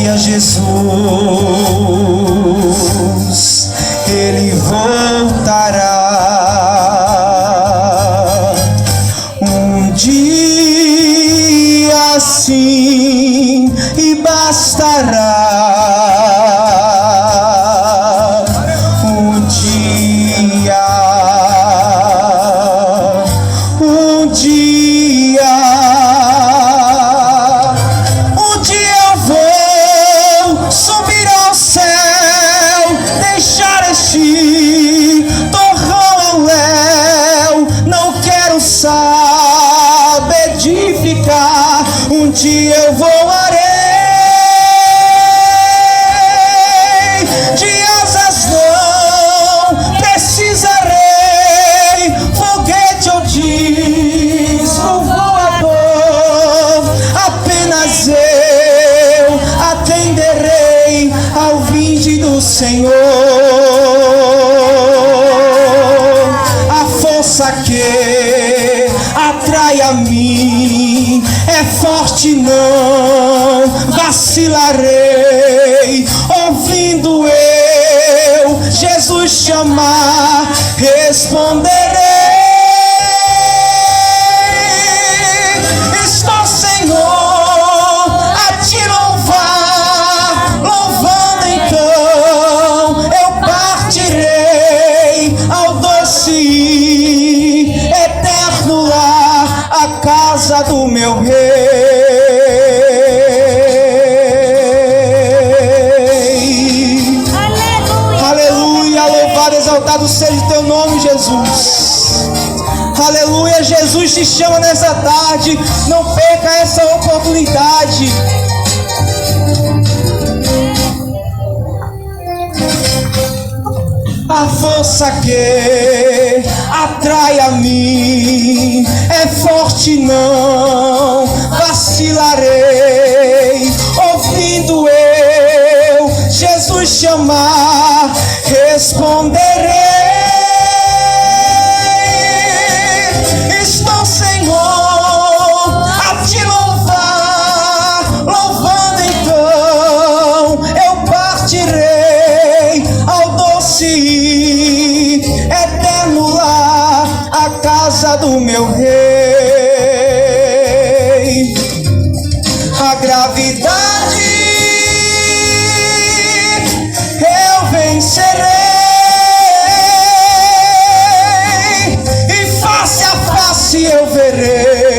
dia Jesus, ele voltará. Um dia sim e bastará. Um dia eu vou subir ao céu, deixar este torrão ao léu. Não quero saber de ficar, um dia eu voarei de asas, não precisarei foguete ou disco voador. Apenas eu atenderei ao vinde do Senhor. A força que atrai a mim é forte, não vacilarei. Ouvindo eu Jesus chamar, responderei. Estou, Senhor, a te louvar, louvando então eu partirei ao doce e eterno lar, a casa do meu rei. Aleluia, louvado, exaltado seja o teu nome, Jesus. Aleluia, Jesus te chama nessa tarde, não perca essa oportunidade. A força que atrai a mim é forte, não vacilarei. Ouvindo eu Jesus chamar, responderei. Estou, Senhor, a te louvar, louvando então eu partirei ao doce e eterno lar, a casa do meu rei. A gravidade eu vencerei, e face a face eu verei